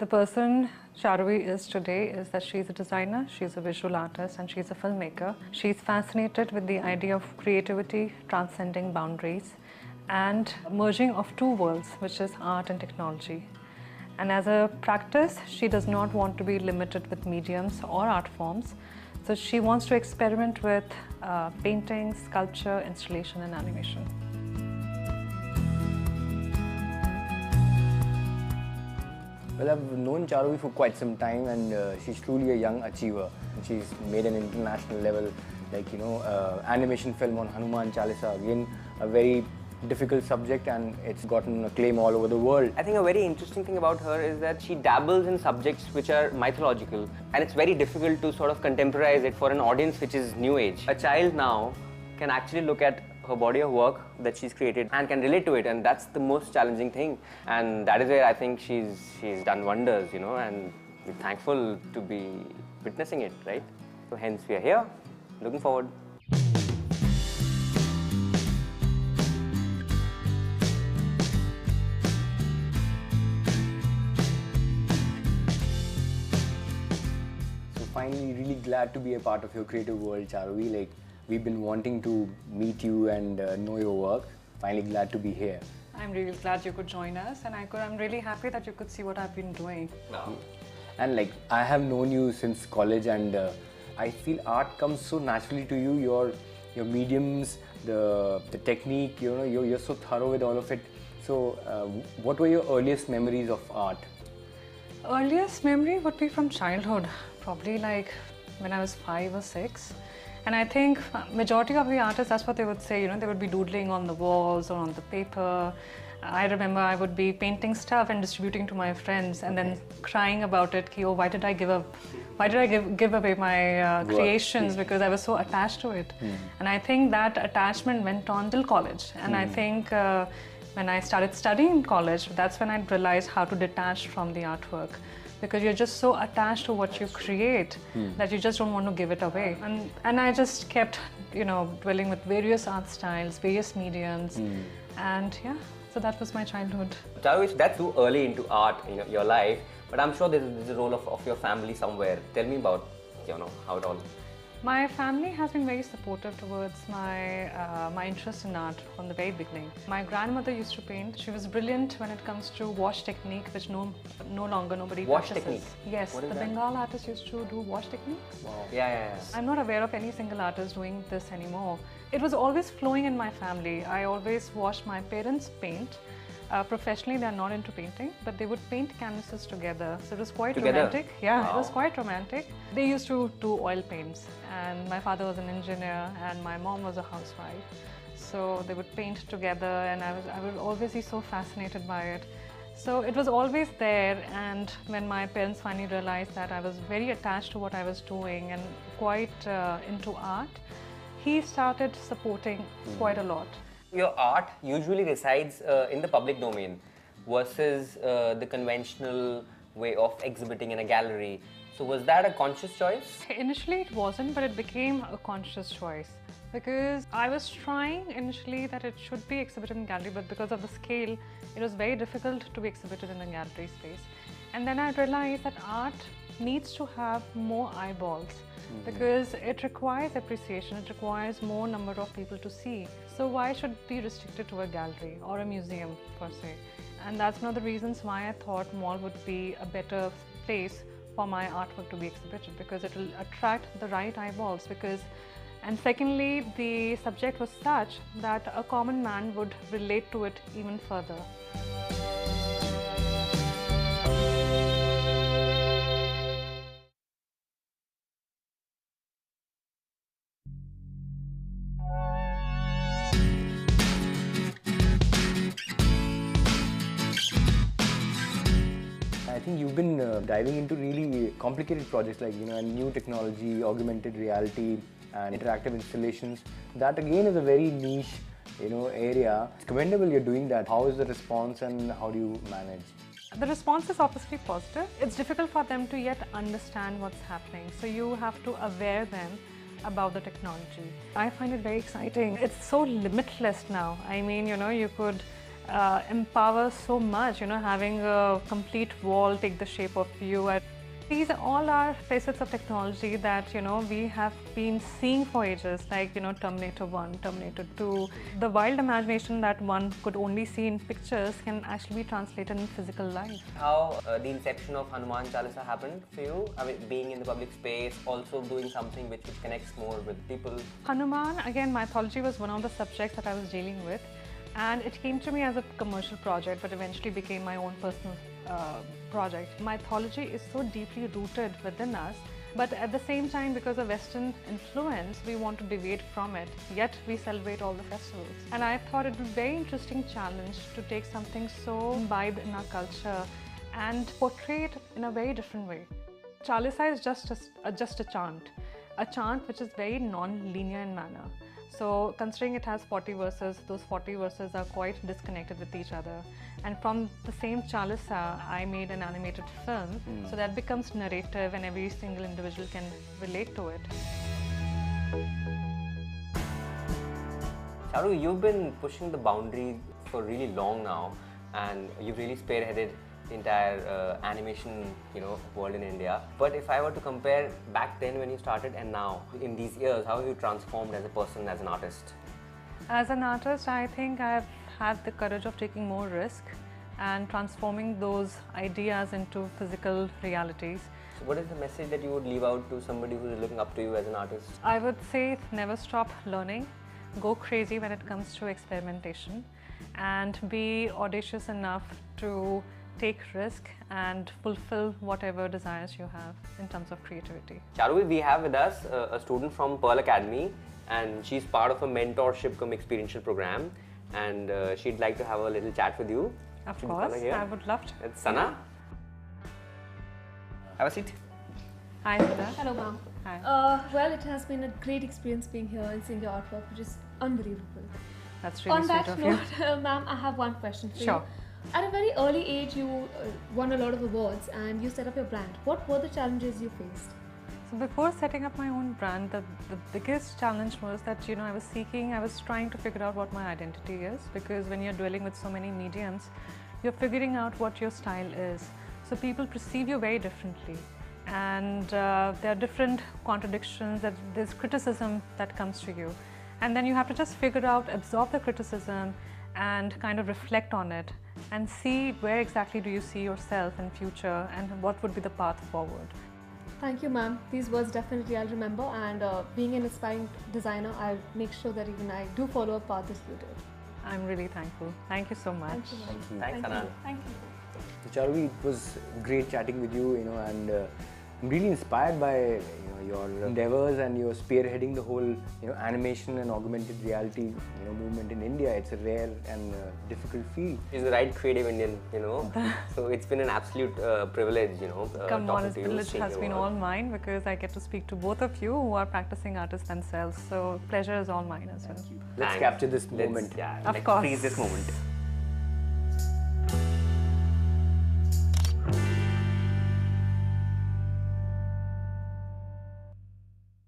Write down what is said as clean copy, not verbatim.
The person Charuvi is today is that she's a designer, she's a visual artist, and she's a filmmaker. She's fascinated with the idea of creativity transcending boundaries and merging of two worlds, which is art and technology. And as a practice, she does not want to be limited with mediums or art forms. So she wants to experiment with painting, sculpture, installation, and animation. Well, I've known Charuvi for quite some time, and she's truly a young achiever. She's made an international level, animation film on Hanuman Chalisa. Again, a very difficult subject, and it's gotten acclaim all over the world. I think a very interesting thing about her is that she dabbles in subjects which are mythological, and it's very difficult to sort of contemporize it for an audience which is new age. A child now can actually look at her body of work that she's created and can relate to it, and that's the most challenging thing, and that is where I think she's done wonders, and we're thankful to be witnessing it, right? So hence we are here, looking forward. So finally, really glad to be a part of your creative world, Charuvi. We've been wanting to meet you and know your work. Finally glad to be here. I'm really glad you could join us, and I'm really happy that you could see what I've been doing. No. And I have known you since college, and I feel art comes so naturally to you. Your mediums, the technique, you're so thorough with all of it. So what were your earliest memories of art? Earliest memory would be from childhood, probably when I was 5 or 6. And I think majority of the artists, that's what they would say, they would be doodling on the walls or on the paper. I remember I would be painting stuff and distributing to my friends, and then crying about it, oh, why did I give away my creations, because I was so attached to it. And I think that attachment went on till college. And I think when I started studying in college, that's when I realized how to detach from the artwork. Because you're just so attached to what you create that you just don't want to give it away. And I just kept, dwelling with various art styles, various mediums, and yeah, so that was my childhood. Charuvi, that's too early into art in your life, but I'm sure there's a role of your family somewhere. Tell me about, how it all. My family has been very supportive towards my interest in art from the very beginning. My grandmother used to paint. She was brilliant when it comes to wash technique, which no longer nobody wash practices. Technique? Yes, the Bengal artists used to do wash techniques. Wow. Yeah. I'm not aware of any single artist doing this anymore. It was always flowing in my family. I always watched my parents paint. Professionally, they are not into painting, but they would paint canvases together. So it was quite romantic. Yeah, wow. It was quite romantic. They used to do oil paints, and my father was an engineer, and my mom was a housewife. So they would paint together, and I would always be so fascinated by it. So it was always there, and when my parents finally realized that I was very attached to what I was doing and quite into art, he started supporting quite a lot. Your art usually resides in the public domain versus the conventional way of exhibiting in a gallery. So was that a conscious choice? Initially it wasn't, but it became a conscious choice. Because I was trying initially that it should be exhibited in gallery, but because of the scale, it was very difficult to be exhibited in a gallery space. And then I realized that art needs to have more eyeballs. Because it requires appreciation, it requires more number of people to see. So why should it be restricted to a gallery or a museum per se? And that's one of the reasons why I thought mall would be a better place for my artwork to be exhibited, because it will attract the right eyeballs. And secondly, the subject was such that a common man would relate to it even further. I think you've been diving into really complicated projects like new technology, augmented reality, and interactive installations. That again is a very niche area. It's commendable you're doing that. How is the response, and how do you manage? The response is obviously positive. It's difficult for them to yet understand what's happening, so you have to aware them about the technology. I find it very exciting. It's so limitless now. I mean, you could empowers so much, you know, having a complete wall take the shape of you. These all are facets of technology that, you know, we have been seeing for ages, like, you know, Terminator 1, Terminator 2. The wild imagination that one could only see in pictures can actually be translated in physical life. How the inception of Hanuman Chalisa happened for you? I mean, being in the public space, also doing something which connects more with people. Hanuman, again, mythology was one of the subjects that I was dealing with, and it came to me as a commercial project, but eventually became my own personal project. Mythology is so deeply rooted within us, but at the same time, because of Western influence, we want to deviate from it, yet we celebrate all the festivals. And I thought it would be a very interesting challenge to take something so imbibed in our culture and portray it in a very different way. Chalisa is just a chant which is very non-linear in manner. So considering it has 40 verses, those 40 verses are quite disconnected with each other. And from the same Chalisa, I made an animated film, so that becomes narrative and every single individual can relate to it. Charu, you've been pushing the boundary for really long now, and you've really spearheaded the entire animation, you know, world in India. But if I were to compare back then when you started and now, in these years, how have you transformed as a person, as an artist? As an artist, I think I've had the courage of taking more risk and transforming those ideas into physical realities. So what is the message that you would leave out to somebody who is looking up to you as an artist? I would say never stop learning, go crazy when it comes to experimentation, and be audacious enough to take risk and fulfill whatever desires you have in terms of creativity. Charuvi, we have with us a student from Pearl Academy, and she's part of a mentorship cum experiential program, and she'd like to have a little chat with you. Of course, I would love to. It's Sana. Have a seat. Hi, Sada. Hello, ma'am. Hi. Well, it has been a great experience being here and seeing your artwork, which is unbelievable. That's really On sweet that of you. note, ma'am, I have one question for you. Sure. At a very early age, you won a lot of awards and you set up your brand. What were the challenges you faced? So before setting up my own brand, the biggest challenge was that, you know, I was trying to figure out what my identity is, because when you're dwelling with so many mediums, you're figuring out what your style is. So people perceive you very differently, and there are different contradictions, that there's criticism that comes to you. And then you have to just figure out, absorb the criticism and kind of reflect on it and see where exactly do you see yourself in future and what would be the path forward. Thank you, ma'am. These words definitely I'll remember, and being an aspiring designer, I'll make sure that even I do follow a path as you did. I'm really thankful. Thank you so much. Thank you, ma'am. Thanks, Sana. Thank you. So Charuvi, it was great chatting with you, you know, and I'm really inspired by, you know, your endeavors, and you're spearheading the whole, you know, animation and augmented reality, you know, movement in India. It's a rare and difficult field. She's the right creative Indian, you know. So it's been an absolute privilege, you know. Come on, talking to you, privilege seeing has your been work. all mine, because I get to speak to both of you who are practicing artists themselves. So pleasure is all mine as well. Let's Thanks. capture this Let's- moment. Yeah, Of let's course. freeze this moment.